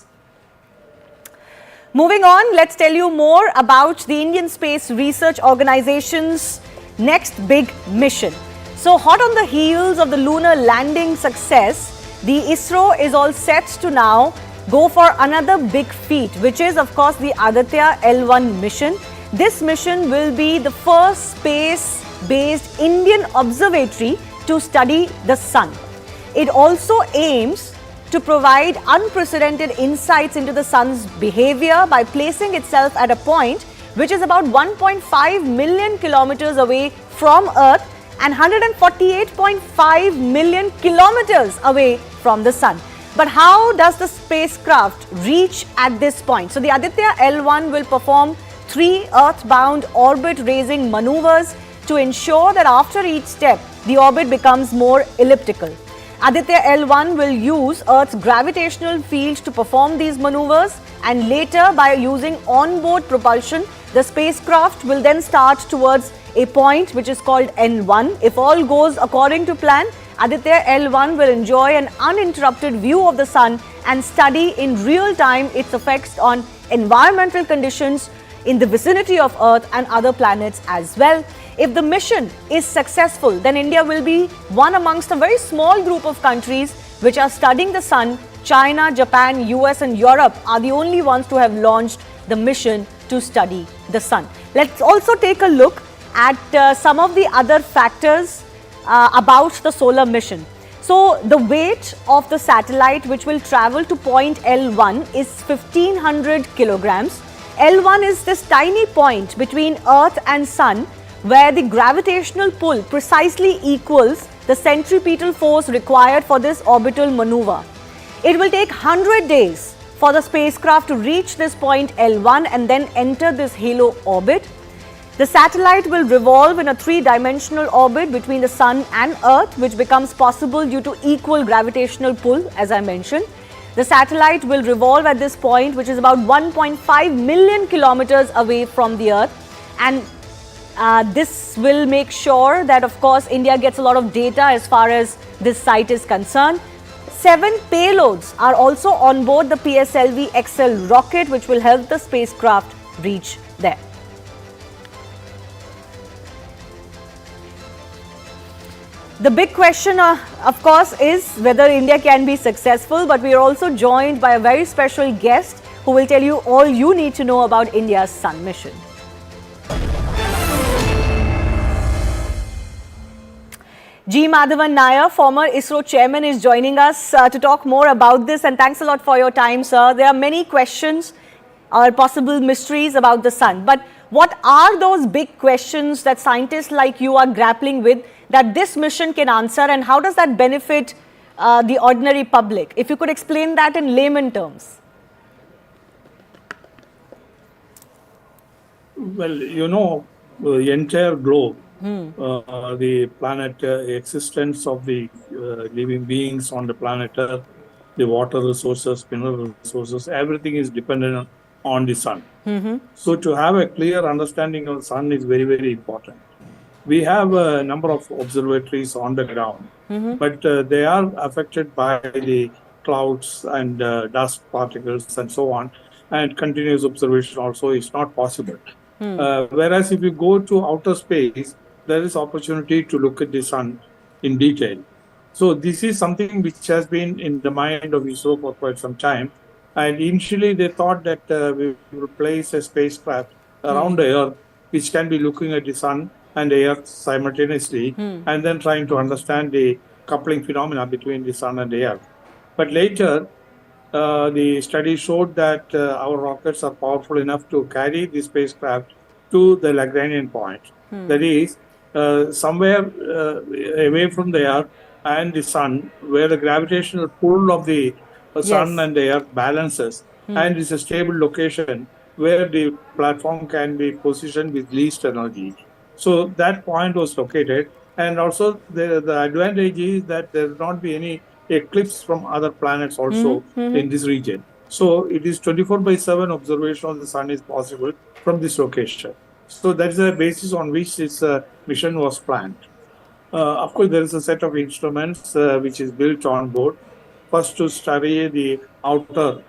Moving on, let's tell you more about the Indian Space Research Organization's next big mission. So, hot on the heels of the lunar landing success, the ISRO is all set to now go for another big feat, which is of course the Aditya-L1 mission. This mission will be the first space-based Indian observatory to study the sun. It also aims to provide unprecedented insights into the sun's behavior by placing itself at a point which is about 1.5 million kilometers away from Earth and 148.5 million kilometers away from the sun. But how does the spacecraft reach at this point? So the Aditya-L1 will perform 3 earthbound orbit-raising maneuvers to ensure that after each step, the orbit becomes more elliptical. Aditya-L1 will use Earth's gravitational field to perform these maneuvers, and later by using onboard propulsion, the spacecraft will then start towards a point which is called N1. If all goes according to plan, Aditya-L1 will enjoy an uninterrupted view of the sun and study in real time its effects on environmental conditions in the vicinity of Earth and other planets as well. If the mission is successful, then India will be one amongst a very small group of countries which are studying the sun. China, Japan, US and Europe are the only ones to have launched the mission to study the sun. Let's also take a look at some of the other factors about the solar mission. So the weight of the satellite which will travel to point L1 is 1500 kilograms. L1 is this tiny point between Earth and Sun where the gravitational pull precisely equals the centripetal force required for this orbital maneuver. It will take 100 days for the spacecraft to reach this point L1 and then enter this halo orbit. The satellite will revolve in a 3-dimensional orbit between the Sun and Earth, which becomes possible due to equal gravitational pull, as I mentioned. The satellite will revolve at this point, which is about 1.5 million kilometers away from the Earth, and this will make sure that, of course, India gets a lot of data as far as this site is concerned. 7 payloads are also on board the PSLV-XL rocket, which will help the spacecraft reach there. The big question, of course, is whether India can be successful, but we are also joined by a very special guest who will tell you all you need to know about India's sun mission. G. Madhavan Nair, former ISRO chairman, is joining us to talk more about this, and thanks a lot for your time, sir. There are many questions or possible mysteries about the sun, but what are those big questions that scientists like you are grappling with that this mission can answer, and how does that benefit the ordinary public? If you could explain that in layman terms. Well, you know, the entire globe, the planet, existence of the living beings on the planet Earth, the water resources, mineral resources, everything is dependent on the sun. So to have a clear understanding of the sun is very, very important. We have a number of observatories on the ground, but they are affected by the clouds and dust particles and so on, and continuous observation also is not possible. Whereas if you go to outer space, there is opportunity to look at the sun in detail. So this is something which has been in the mind of ISRO for quite some time. And initially they thought that we would place a spacecraft around the Earth, which can be looking at the sun and the Earth simultaneously, and then trying to understand the coupling phenomena between the sun and the Earth. But later, the study showed that our rockets are powerful enough to carry the spacecraft to the Lagrangian point. That is, somewhere away from the Earth and the sun, where the gravitational pull of the sun and the Earth balances, and it's a stable location where the platform can be positioned with least energy. So that point was located, and also the advantage is that there will not be any eclipse from other planets also in this region. So it is 24/7 observation of the sun is possible from this location. So that is the basis on which this mission was planned. Of course, there is a set of instruments which is built on board. First, to study the outer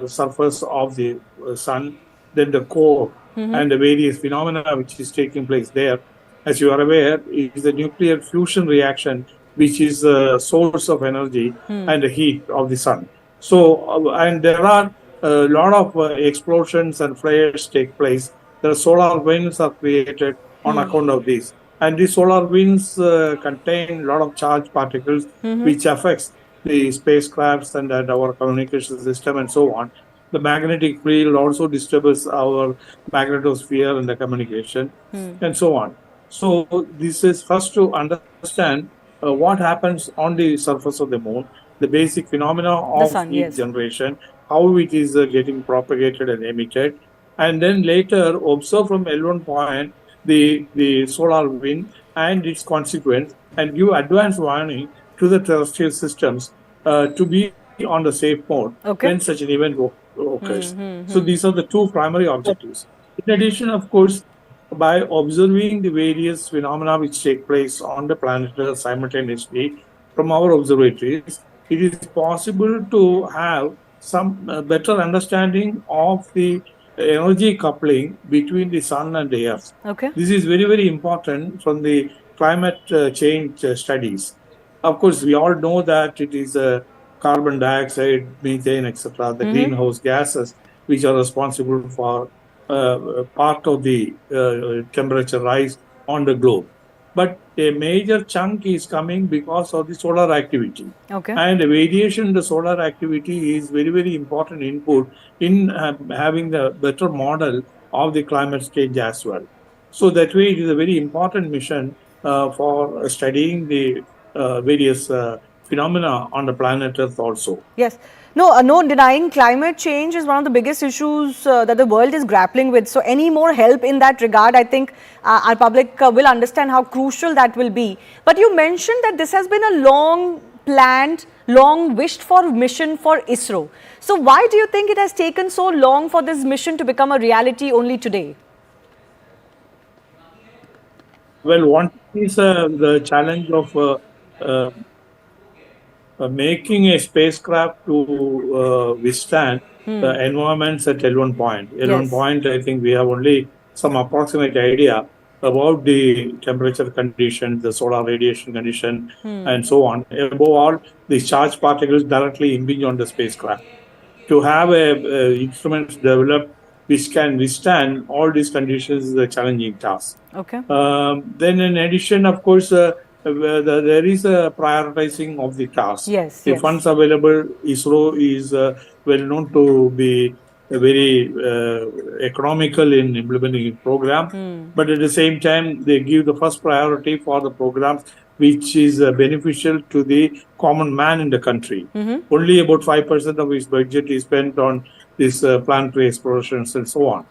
surface of the sun, then the core and the various phenomena which is taking place there. As you are aware, it is the nuclear fusion reaction which is the source of energy and the heat of the sun. So, and there are a lot of explosions and flares take place. The solar winds are created on account of this. And the solar winds contain a lot of charged particles which affects the spacecrafts and our communication system and so on. The magnetic field also disturbs our magnetosphere and the communication and so on. So this is first to understand what happens on the surface of the moon, the basic phenomena of heat generation, how it is getting propagated and emitted, and then later observe from L1 point the solar wind and its consequence, and give advance warning to the terrestrial systems to be on the safe mode when such an event occurs. So these are the two primary objectives. In addition, of course, by observing the various phenomena which take place on the planet simultaneously from our observatories, it is possible to have some better understanding of the energy coupling between the sun and the earth. This is very, very important from the climate change studies. Of course, we all know that it is carbon dioxide, methane, etc., the greenhouse gases, which are responsible for part of the temperature rise on the globe. But a major chunk is coming because of the solar activity. And the variation in the solar activity is very, very important input in having the better model of the climate change as well. So that way it is a very important mission for studying the various phenomena on the planet Earth also. Yes. No denying climate change is one of the biggest issues that the world is grappling with. So any more help in that regard, I think our public will understand how crucial that will be. But you mentioned that this has been a long planned, long wished for mission for ISRO. So why do you think it has taken so long for this mission to become a reality only today? Well, one is the challenge of making a spacecraft to withstand the environments at L1 point. L1 point, I think we have only some approximate idea about the temperature condition, the solar radiation condition, and so on. Above all, the charged particles directly impinge on the spacecraft. To have instruments developed which can withstand all these conditions is a challenging task. Then in addition, of course, there is a prioritizing of the task. The funds available, ISRO is well known to be very economical in implementing a program, but at the same time, they give the first priority for the programs which is beneficial to the common man in the country. Only about 5% of his budget is spent on this planetary explorations and so on.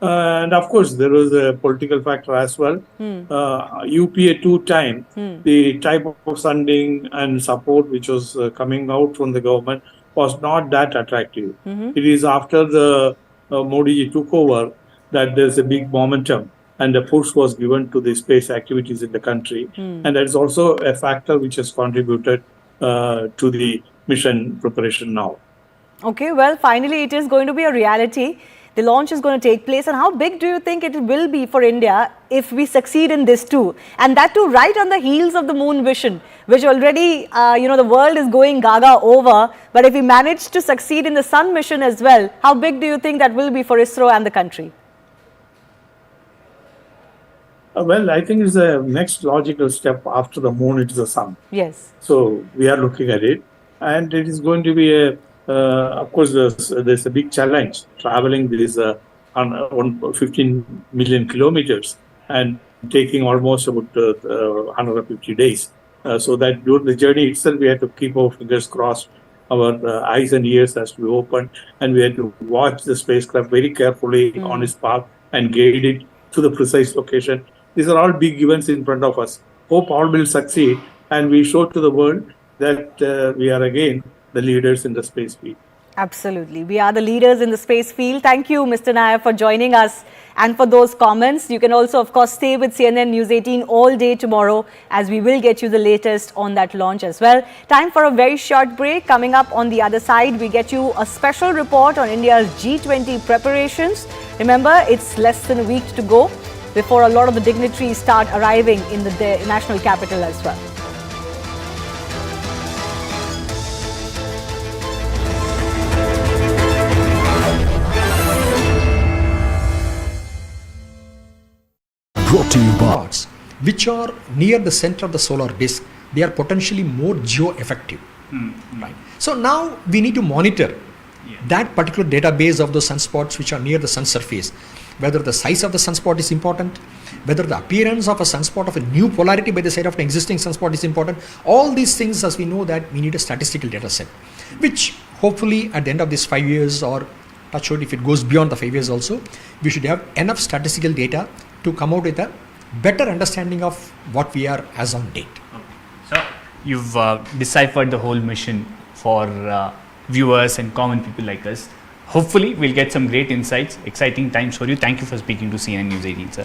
And of course, there was a political factor as well. UPA 2 time, the type of funding and support which was coming out from the government was not that attractive. It is after the Modi ji took over that there's a big momentum and the push was given to the space activities in the country. And that is also a factor which has contributed to the mission preparation now. Okay, well, finally it is going to be a reality. The launch is going to take place. And how big do you think it will be for India if we succeed in this too? And that too right on the heels of the moon mission, which already, the world is going gaga over. But if we manage to succeed in the sun mission as well, how big do you think that will be for ISRO and the country? Well, I think it's the next logical step after the moon, it is the sun. So we are looking at it. And it is going to be a of course, there's a big challenge traveling this 15 million kilometers and taking almost about 150 days. So that during the journey itself, we have to keep our fingers crossed our eyes and ears has to be opened, and we have to watch the spacecraft very carefully on its path and guide it to the precise location. These are all big events in front of us. Hope all will succeed, and we show to the world that we are again the leaders in the space field. Absolutely. We are the leaders in the space field. Thank you, Mr. Nair, for joining us and for those comments. You can also, of course, stay with CNN News 18 all day tomorrow, as we will get you the latest on that launch as well. Time for a very short break. Coming up on the other side, we get you a special report on India's G20 preparations. Remember, it's less than a week to go before a lot of the dignitaries start arriving in the national capital as well. Brought to you by which are near the center of the solar disk. They are potentially more geo-effective. Right. So now we need to monitor that particular database of those sunspots which are near the sun surface. Whether the size of the sunspot is important, whether the appearance of a sunspot of a new polarity by the side of an existing sunspot is important. All these things, as we know, that we need a statistical data set, which hopefully at the end of these 5 years, or touch wood, if it goes beyond the 5 years also, we should have enough statistical data to come out with a better understanding of what we are as on date. So you've deciphered the whole mission for viewers and common people like us. Hopefully we'll get some great insights, exciting times for you. Thank you for speaking to CNN News 18, sir.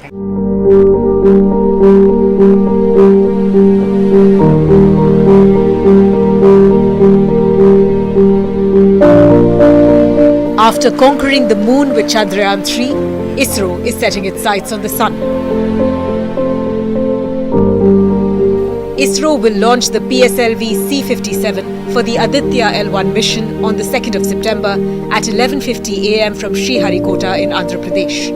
After conquering the moon with Chandrayaan-3, ISRO is setting its sights on the sun. ISRO will launch the PSLV C-57 for the Aditya-L1 mission on the 2nd of September at 11:50 a.m. from Sriharikota in Andhra Pradesh.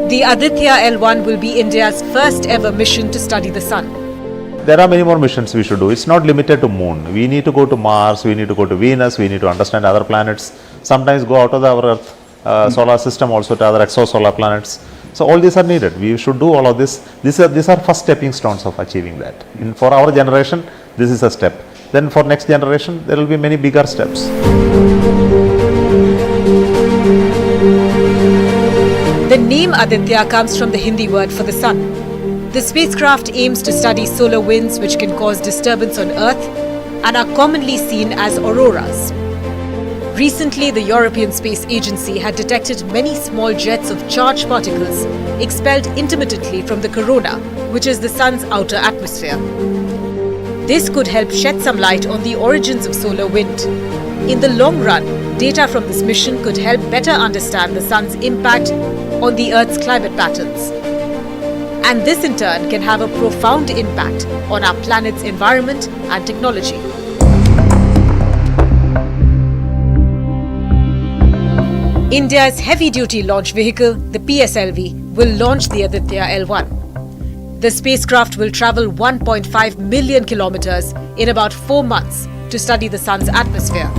The Aditya-L1 will be India's first ever mission to study the sun. There are many more missions we should do. It's not limited to moon. We need to go to Mars, we need to go to Venus, we need to understand other planets, sometimes go out of our Earth solar system also to other exosolar planets. So all these are needed. We should do all of this. These are first stepping stones of achieving that. For our generation, this is a step. Then for next generation, there will be many bigger steps. The name Aditya comes from the Hindi word for the sun. The spacecraft aims to study solar winds which can cause disturbance on Earth and are commonly seen as auroras. Recently, the European Space Agency had detected many small jets of charged particles expelled intermittently from the corona, which is the sun's outer atmosphere. This could help shed some light on the origins of solar wind. In the long run, data from this mission could help better understand the sun's impact on the Earth's climate patterns. And this in turn can have a profound impact on our planet's environment and technology. India's heavy-duty launch vehicle, the PSLV, will launch the Aditya-L1. The spacecraft will travel 1.5 million kilometers in about 4 months to study the sun's atmosphere.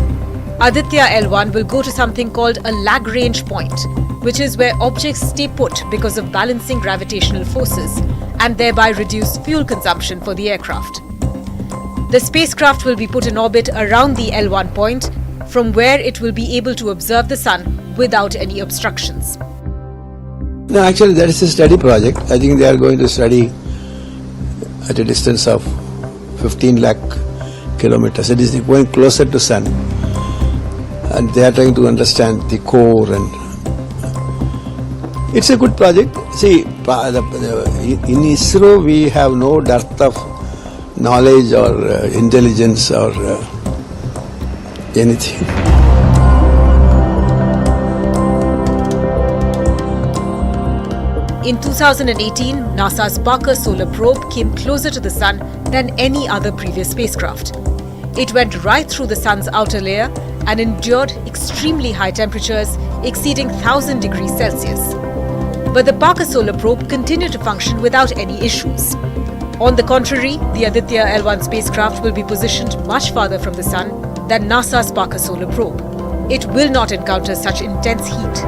Aditya-L1 will go to something called a Lagrange point, which is where objects stay put because of balancing gravitational forces and thereby reduce fuel consumption for the aircraft. The spacecraft will be put in orbit around the L1 point, from where it will be able to observe the sun without any obstructions. No, actually that is a study project. I think they are going to study at a distance of 15 lakh kilometers. It is going closer to sun, and they are trying to understand the core, and it's a good project. See, in ISRO we have no dearth of knowledge or intelligence or anything. In 2018, NASA's Parker Solar Probe came closer to the sun than any other previous spacecraft. It went right through the sun's outer layer and endured extremely high temperatures exceeding 1000 degrees Celsius. But the Parker Solar Probe continued to function without any issues. On the contrary, the Aditya-L1 spacecraft will be positioned much farther from the sun than NASA's Parker Solar Probe. It will not encounter such intense heat.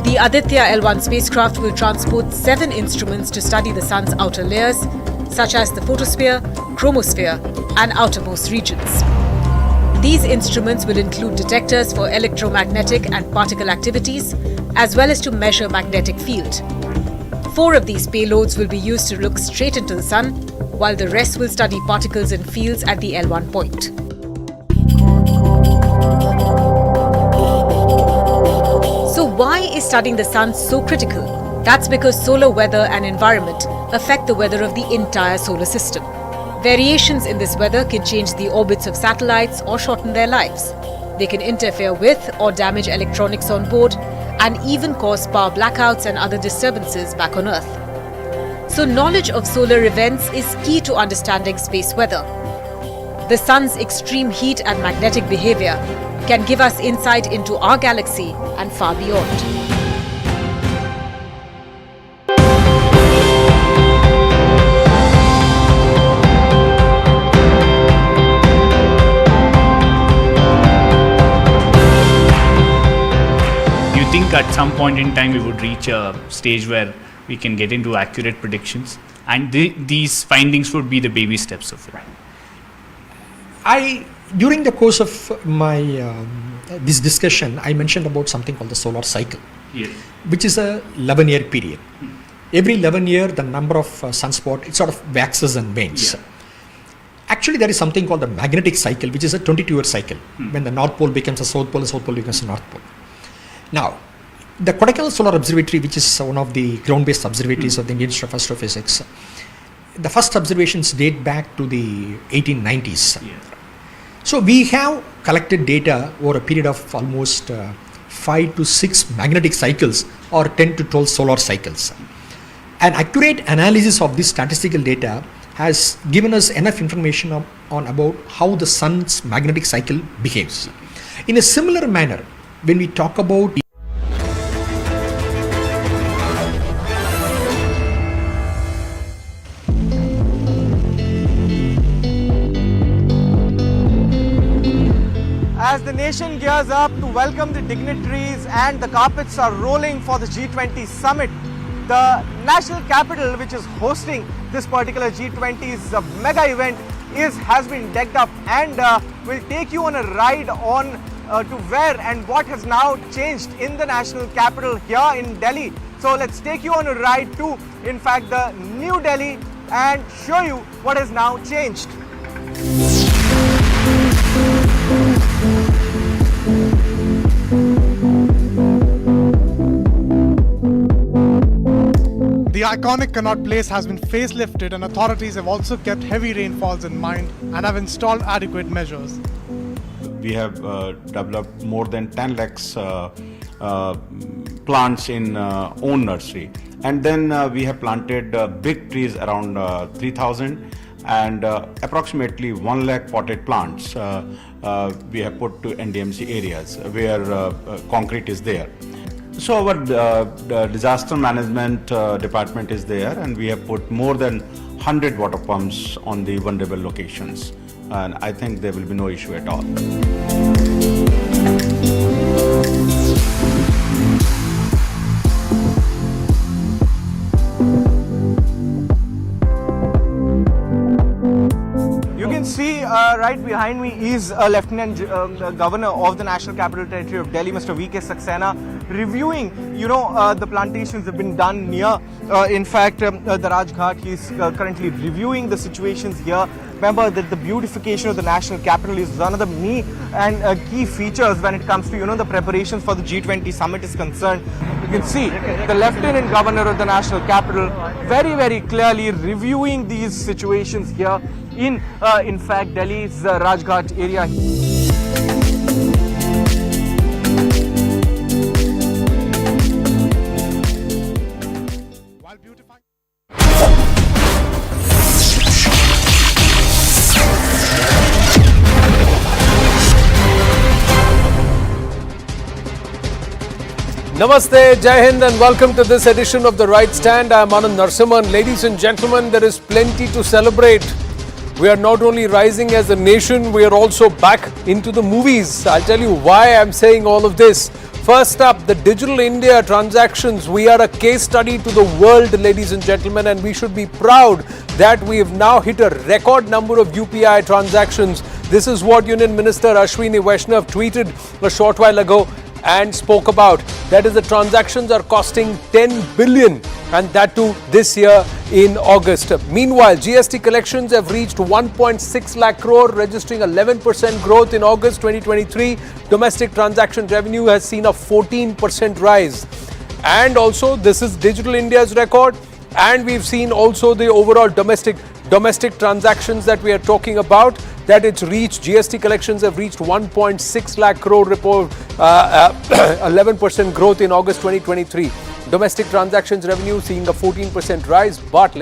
The The Aditya-L1 spacecraft will transport 7 instruments to study the sun's outer layers, such as the photosphere, chromosphere, and outermost regions. These instruments will include detectors for electromagnetic and particle activities, as well as to measure magnetic field. 4 of these payloads will be used to look straight into the sun, while the rest will study particles and fields at the L1 point. So why is studying the sun so critical? That's because solar weather and environment affect the weather of the entire solar system. Variations in this weather can change the orbits of satellites or shorten their lives. They can interfere with or damage electronics on board and even cause power blackouts and other disturbances back on Earth. So knowledge of solar events is key to understanding space weather. The sun's extreme heat and magnetic behavior can give us insight into our galaxy and far beyond. Do you think at some point in time we would reach a stage where we can get into accurate predictions, and these findings would be the baby steps of it? During the course of my this discussion, I mentioned about something called the solar cycle, yes, which is a 11-year period. Every 11 years, the number of sunspots, it sort of waxes and wanes. Yeah. Actually, there is something called the magnetic cycle, which is a 22-year cycle, when the North Pole becomes a South Pole, the South Pole becomes a North Pole. Now, the Kodaikanal Solar Observatory, which is one of the ground-based observatories of the Indian Institute of Astrophysics, the first observations date back to the 1890s. Yeah. So we have collected data over a period of almost 5 to 6 magnetic cycles or 10 to 12 solar cycles. An accurate analysis of this statistical data has given us enough information on about how the sun's magnetic cycle behaves. In a similar manner, when we talk about as the nation gears up to welcome the dignitaries and the carpets are rolling for the G20 summit, the national capital, which is hosting this particular G20's mega event, has been decked up and will take you on a ride on to where and what has now changed in the national capital here in Delhi. So let's take you on a ride to, in fact, the New Delhi and show you what has now changed. The iconic Connaught Place has been facelifted and authorities have also kept heavy rainfalls in mind and have installed adequate measures. We have developed more than 10 lakhs plants in own nursery, and then we have planted big trees around 3,000 and approximately 1 lakh potted plants we have put to NDMC areas where concrete is there. So our disaster management department is there, and we have put more than 100 water pumps on the vulnerable locations, and I think there will be no issue at all. See, right behind me is Lieutenant Governor of the National Capital Territory of Delhi, Mr. V.K. Saxena, reviewing, the plantations have been done near, in fact, the Rajghat. He's currently reviewing the situations here. Remember that the beautification of the national capital is one of the main and key features when it comes to, the preparations for the G20 summit is concerned. You can see the Lieutenant Governor of the national capital very, very clearly reviewing these situations here in fact, Delhi's Rajghat area. Namaste, Jai Hind, and welcome to this edition of The Right Stand. I am Anand Narasimhan. Ladies and gentlemen, there is plenty to celebrate. We are not only rising as a nation, we are also back into the movies. I'll tell you why I'm saying all of this. First up, the Digital India transactions. We are a case study to the world, ladies and gentlemen, and we should be proud that we have now hit a record number of UPI transactions. This is what Union Minister Ashwini Vaishnav tweeted a short while ago and spoke about. That is, the transactions are costing 10 billion, and that too this year in August. Meanwhile, GST collections have reached 1.6 lakh crore, registering 11% growth in August 2023. Domestic transaction revenue has seen a 14% rise. And also, this is Digital India's record, and we've seen also the overall domestic transactions that we are talking about, that it's reached, GST collections have reached 1.6 lakh crore, report 11% growth in August 2023. Domestic transactions revenue seeing a 14% rise, but